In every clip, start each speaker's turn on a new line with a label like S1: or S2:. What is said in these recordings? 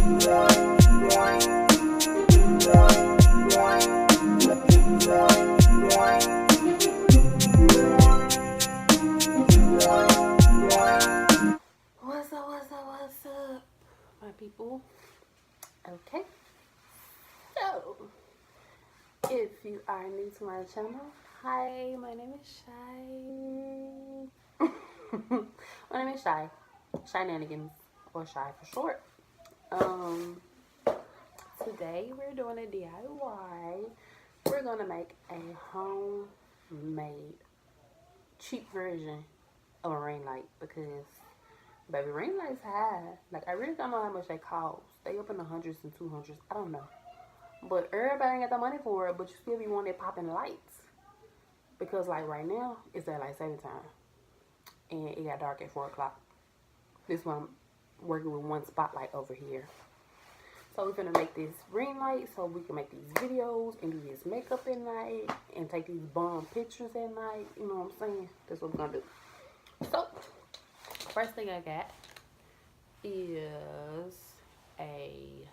S1: What's up, my people? Okay, so if you are new to my channel, hi, my name is Shy. My name is Shy, Shynanigans, or Shy for short. Today we're doing a DIY. We're gonna make a homemade, cheap version of a ring light because baby, ring lights high. Like, I really don't know how much they cost. They up in the hundreds and 200s. I don't know. But everybody ain't got the money for it, but you still be wanting popping lights. Because, like, right now, it's at, like, 7 time. And it got dark at 4 o'clock. This one, I'm working with one spotlight over here. So, we're going to make this ring light so we can make these videos and do this makeup at night and take these bomb pictures at night. You know what I'm saying? That's what we're going to do. So, first thing I got is a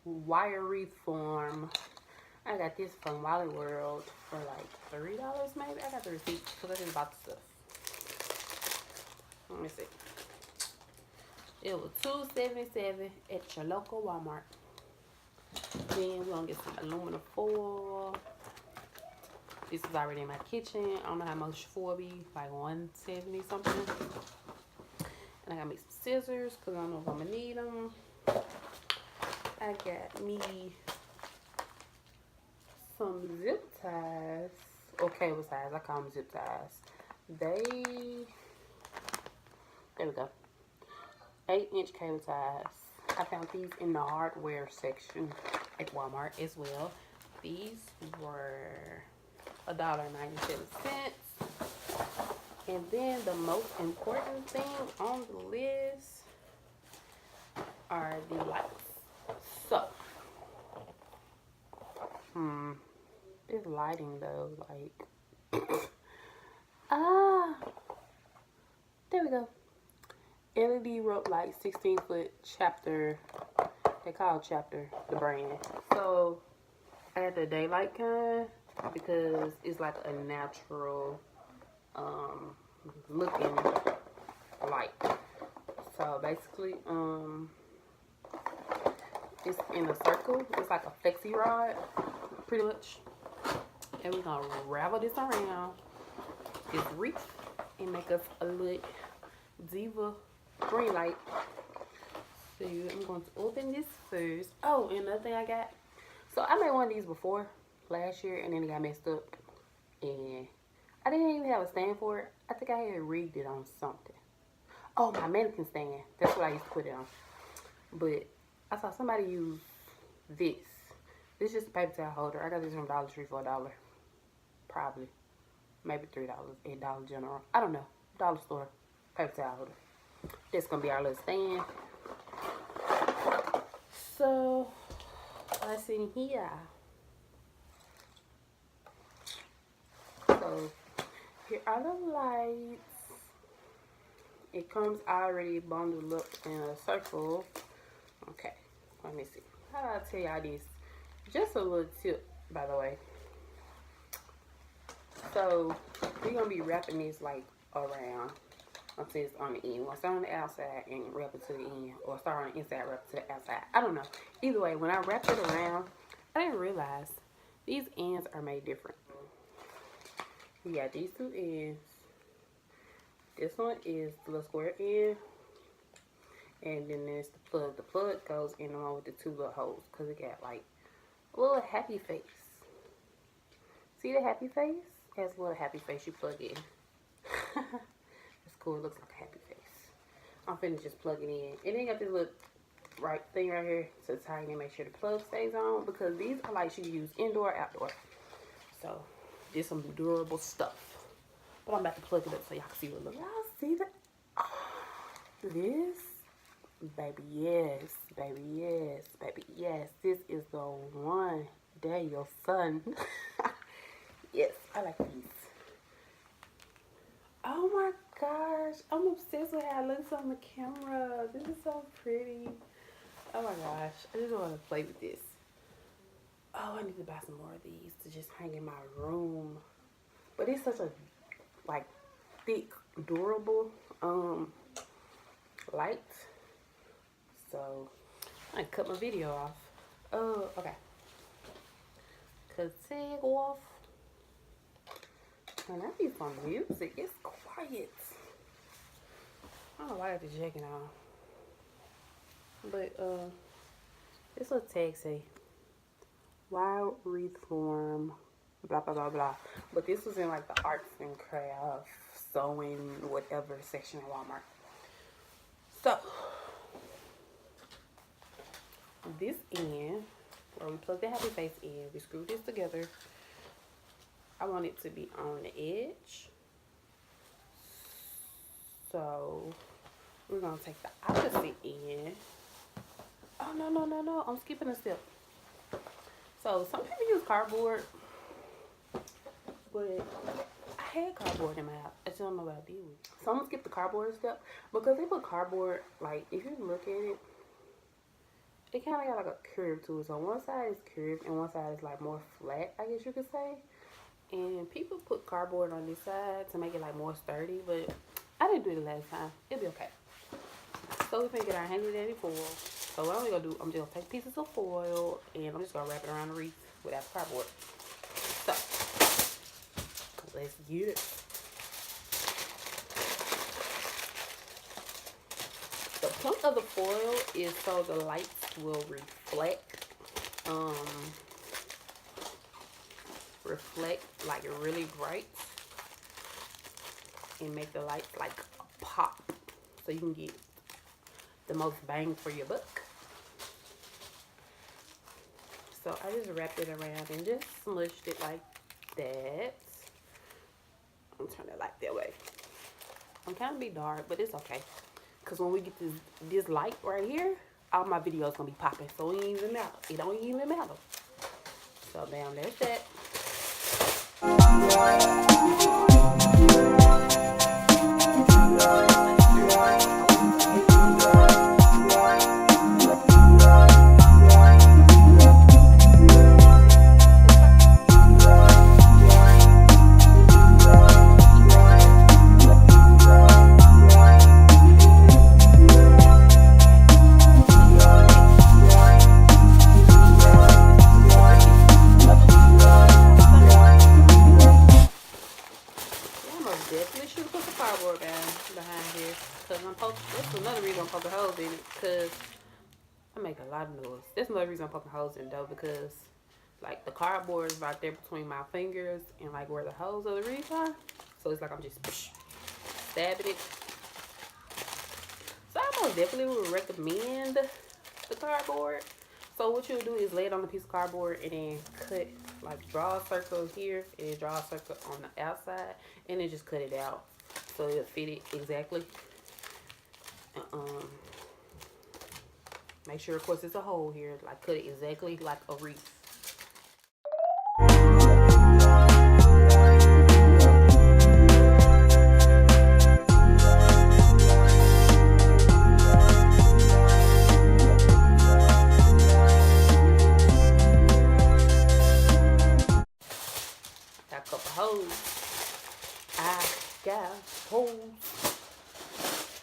S1: wire wreath form. I got this from Wally World for like $3 maybe. I got the receipt because I just bought the stuff. Let me see. It was $2.77 at your local Walmart. Then we're gonna get some aluminum foil. This is already in my kitchen. I don't know how much foil be, like 170 something. And I got me some scissors because I don't know if I'm gonna need them. I got me some zip ties, or cable ties. I call them zip ties. There we go. 8-inch cable ties. I found these in the hardware section at Walmart as well. These were $1.97. And then the most important thing on the list are the lights. So, this lighting though, like, there we go. LED rope light, 16-foot chapter. They call chapter the brand. So, I got the daylight kind because it's like a natural looking light. So basically, it's in a circle. It's like a flexi rod, pretty much. And we're gonna ravel this around this wreath and make us a little diva green light. So I'm going to open this first. Oh, and another thing I got. So I made one of these before last year, and then it got messed up, and I didn't even have a stand for it. I think I had rigged it on something. Oh, my mannequin stand. That's what I used to put it on. But I saw somebody use this. This is just a paper towel holder. I got this from Dollar Tree for $1. Probably. Maybe $3 at Dollar General. I don't know. Dollar store. Paper towel holder. That's going to be our little stand. So, what's in here? So, here are the lights. It comes already bundled up in a circle. Okay, let me see. How do I tell y'all this? Just a little tip, by the way. So, we're going to be wrapping this like around until it's on the end. We'll start on the outside and wrap it to the end. Or start on the inside, wrap it to the outside. I don't know. Either way, when I wrapped it around, I didn't realize these ends are made different. We got these two ends. This one is the little square end. And then there's the plug. The plug goes in the one with the two little holes. Because it got like a little happy face. See the happy face? It has a little happy face you plug in. It's cool. It looks like a happy face. I'm finna just plug it in. And then got this little thing right here to tighten and make sure the plug stays on. Because these are like you use indoor, outdoor. So, there's some durable stuff. But I'm about to plug it up so y'all can see what it looks like. Y'all see that? Oh, this? Baby, yes. Baby, yes. Baby, yes. This is the one. There, your son. Yes, I like these. Oh my gosh, I'm obsessed with how it looks on the camera. This is so pretty. Oh my gosh, I just want to play with this. Oh, I need to buy some more of these to just hang in my room. But it's such a like thick, durable light. So I cut my video off. Oh, okay. Take off. And I need some music. It's quiet. I don't know why I have to check it out. But this little tag say wild wreath form, blah blah blah blah. But this was in like the arts and crafts, sewing, whatever section at Walmart. So this end, where we plug the happy face in, we screw this together. I want it to be on the edge. So we're gonna take the opposite end. Oh no, I'm skipping a step. So some people use cardboard, but I had cardboard in my house. I just don't know what I did with it. So I'm gonna skip the cardboard step because they put cardboard, like if you look at it, it kind of got like a curve to it. So one side is curved and one side is like more flat, I guess you could say. And people put cardboard on this side to make it like more sturdy, but I didn't do it the last time. It'll be okay. So we're gonna get our handy dandy foil. So what I'm gonna do, I'm just gonna take pieces of foil and I'm just gonna wrap it around the wreath without cardboard. So let's get it. The point of the foil is so the lights will reflect like really bright and make the lights like pop, so you can get the most bang for your buck. So I just wrapped it around and just smushed it like that. I'm turning the light that way. I'm kind of be dark, but it's okay, because when we get this light right here, all my videos gonna be popping, so it ain't even matter. It don't even matter. So down there's that. Definitely should have put the cardboard down behind here, because that's another reason I'm poking holes in it, because I make a lot of noise. That's another reason I'm poking holes in it though, because like the cardboard is right there between my fingers and like where the holes of the wreath are, so it's like I'm just stabbing it. So I most definitely would recommend the cardboard. So what you'll do is lay it on a piece of cardboard and then cut, like draw a circle here and then draw a circle on the outside and then just cut it out so it'll fit it exactly. Make sure of course it's a hole here, like cut it exactly like a wreath.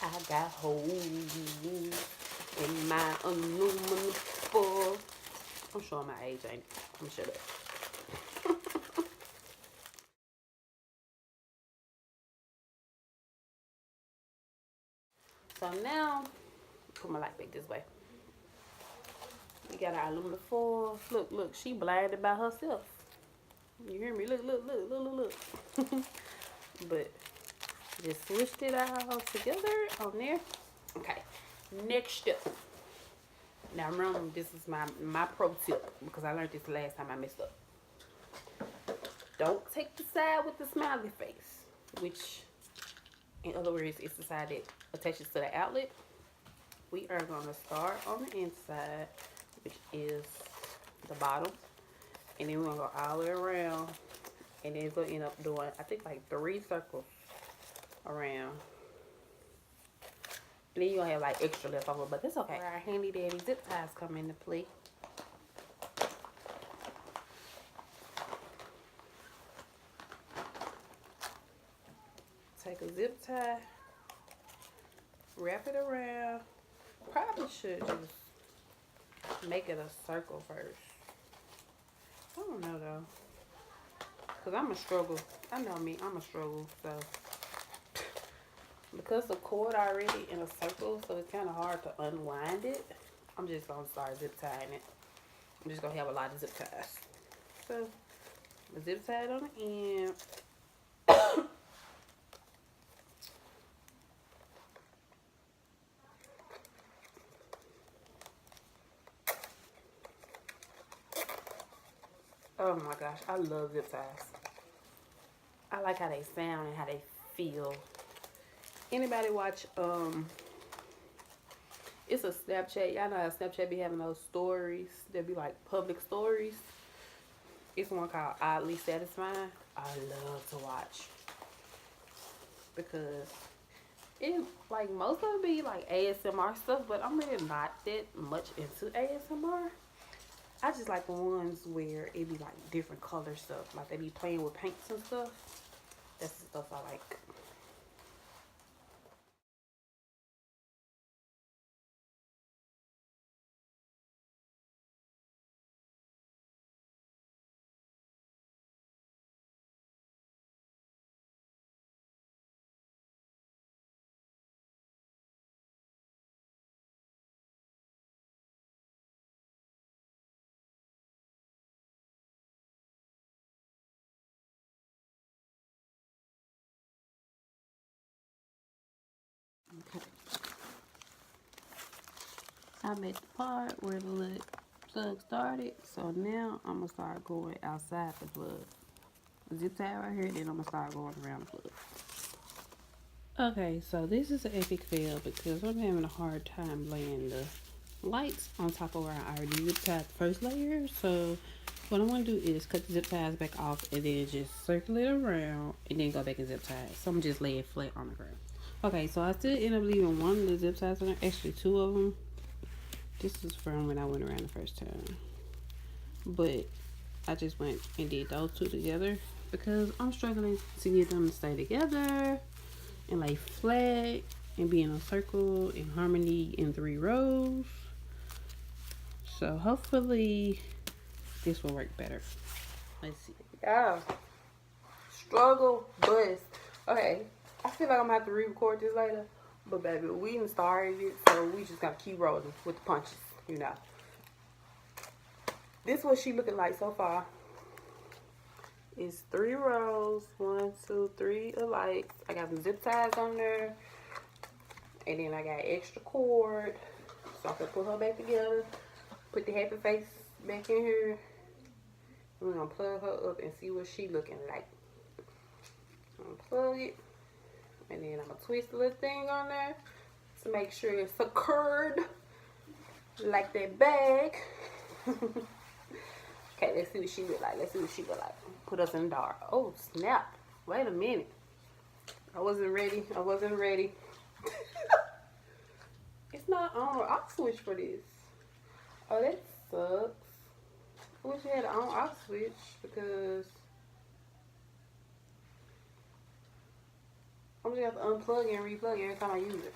S1: I got holes in my aluminum foil. I'm showing my age, ain't it? I'm gonna shut up. So now, put my light back this way. We got our aluminum foil. Look, she blinded by herself. You hear me? Look. But just swished it all together on there. Okay, next step. Now remember, this is my pro tip, because I learned this the last time I messed up. Don't take the side with the smiley face, which in other words is the side that attaches to the outlet. We are going to start on the inside, which is the bottom, and then we're going to go all the way around, and then it's going to end up doing, I think, like 3 circles around. Then you gonna have like extra left over, but that's okay. Our handy dandy zip ties come into play. Take a zip tie, wrap it around. Probably should just make it a circle first. I don't know though, cause I'm a struggle. I know me, I'm a struggle. So because the cord already in a circle, so it's kind of hard to unwind it. I'm just gonna start zip tying it. I'm just gonna have a lot of zip ties. So the zip tie it on the end. Oh my gosh, I love zip ties. I like how they sound and how they feel. Anybody watch it's a Snapchat. Y'all know how Snapchat be having those stories. They be like public stories. It's one called Oddly Satisfying. I love to watch. Because it like most of it be like ASMR stuff, but I'm really not that much into ASMR. I just like the ones where it be like different color stuff. Like they be playing with paints and stuff. That's the stuff I like. Okay. I'm at the part where the little plug started. So now I'm gonna start going outside the plug. Zip tie right here, then I'm gonna start going around the plug. Okay, so this is an epic fail because I'm having a hard time laying the lights on top of where I already zip tied the first layer. So what I'm gonna do is cut the zip ties back off and then just circle it around and then go back and zip tie it. So I'm just lay it flat on the ground. Okay, so I still end up leaving one of the zip ties in there, actually two of them. This is from when I went around the first time. But I just went and did those two together because I'm struggling to get them to stay together and lay flat and be in a circle in harmony in 3 rows. So hopefully this will work better. Let's see. Yeah. Struggle bust. Okay. I feel like I'm gonna have to re-record this later. But baby, we done started it, so we just gotta keep rolling with the punches, you know. This is what she looking like so far. It's 3 rows, 1, 2, 3 alike. I got some zip ties on there, and then I got extra cord, so I can put her back together. Put the happy face back in here. We're gonna plug her up and see what she looking like. I'm gonna plug it. And then I'm going to twist the little thing on there to make sure it's secured like that bag. Okay, let's see what she look like. Let's see what she look like. Put us in the dark. Oh, snap. Wait a minute. I wasn't ready. I wasn't ready. It's not on. I'll switch for this. Oh, that sucks. I wish I had an on-off switch because I'm just gonna have to unplug and replug every time I use it.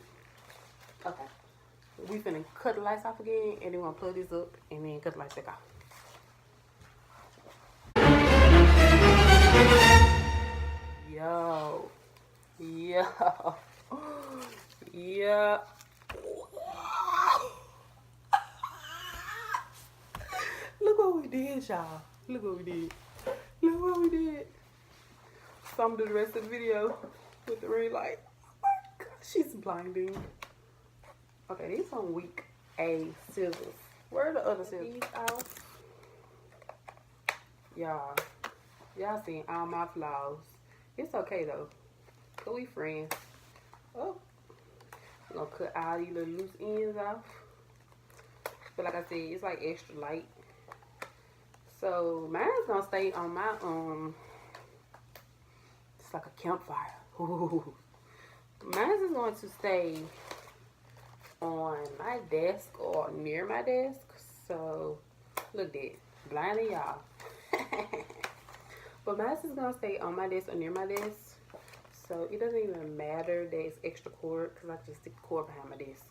S1: Okay. We finna cut the lights off again and then we're gonna plug this up and then cut the lights back off. Yo. Yo. Yeah. Look what we did, y'all. Look what we did. Look what we did. So I'm gonna do the rest of the video with the ring light. Oh my god, she's blinding. Okay, these on week A scissors. Where are the other scissors? These out. Y'all seen all my flaws. It's okay though, cause we friends. Oh, I'm gonna cut all these little loose ends off. But like I said, it's like extra light. So mine's gonna stay on my it's like a campfire. Ooh. Mine is going to stay on my desk or near my desk. So, look at blinding y'all. But mine is going to stay on my desk or near my desk. So, it doesn't even matter that it's extra cord because I just stick the cord behind my desk.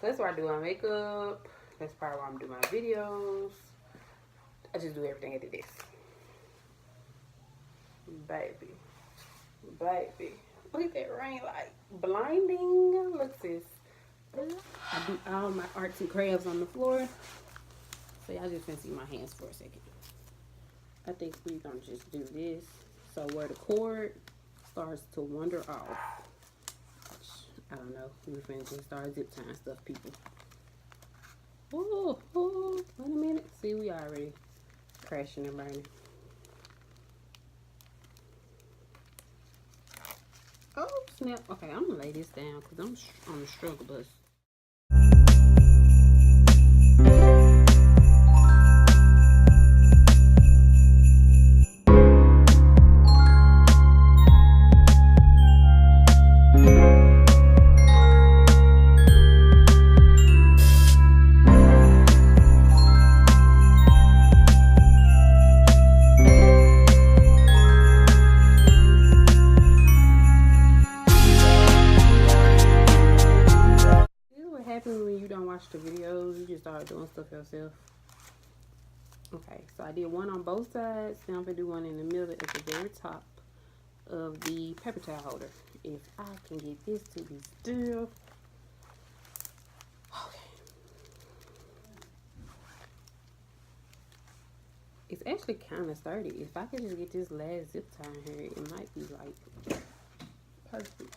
S1: So that's where I do my makeup. That's probably where I'm doing my videos. I just do everything at the desk. Baby. Baby. Look at that rain light. Blinding. Look, sis. I do all my arts and crafts on the floor. So y'all just can see my hands for a second. I think we're going to just do this. So where the cord starts to wander off. I don't know. We're finna just start zip tying stuff, people. Oh, wait a minute. See, we already crashing and burning. Oh, snap. Okay, I'm gonna lay this down because I'm on the struggle bus. When you don't watch the videos, you just start doing stuff yourself. Okay, so I did one on both sides. Now I'm gonna do one in the middle at the very top of the paper towel holder. If I can get this to be still. Okay. It's actually kind of sturdy. If I could just get this last zip tie in here, it might be like perfect.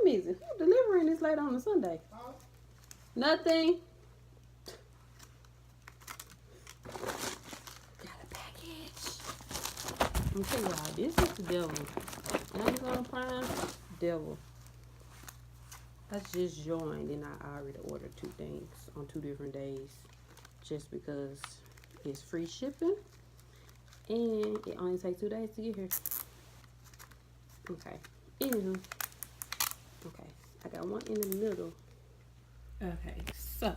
S1: Is it? Who's delivering this late on a Sunday? Huh? Nothing. Got a package. I'm telling y'all, this is the devil. Amazon Prime, devil. I just joined and I already ordered 2 things on 2 different days just because it's free shipping and it only takes 2 days to get here. Okay. Anywho. Okay, I got one in the middle. Okay, so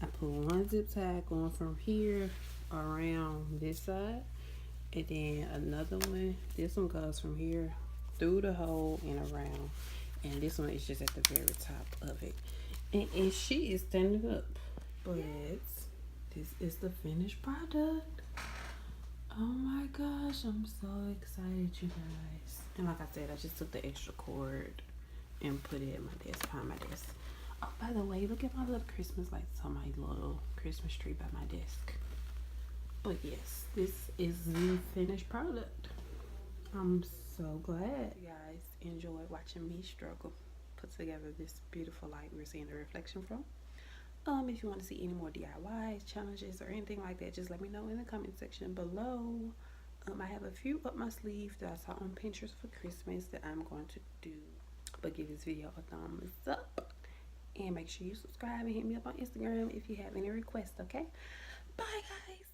S1: I put one zip tie going from here around this side, and then another one. This one goes from here through the hole and around, and this one is just at the very top of it. And she is standing up, but this is the finished product. Oh my gosh, I'm so excited, you guys. And like I said, I just took the extra cord and put it at my desk, behind my desk. Oh, by the way, look at my little Christmas lights on my little Christmas tree by my desk. But yes, this is the finished product. I'm so glad you guys enjoyed watching me struggle put together this beautiful light we're seeing the reflection from. If you want to see any more DIYs, challenges, or anything like that, just let me know in the comment section below. I have a few up my sleeve that I saw on Pinterest for Christmas that I'm going to do. But give this video a thumbs up and make sure you subscribe and hit me up on Instagram if you have any requests. Okay, bye guys.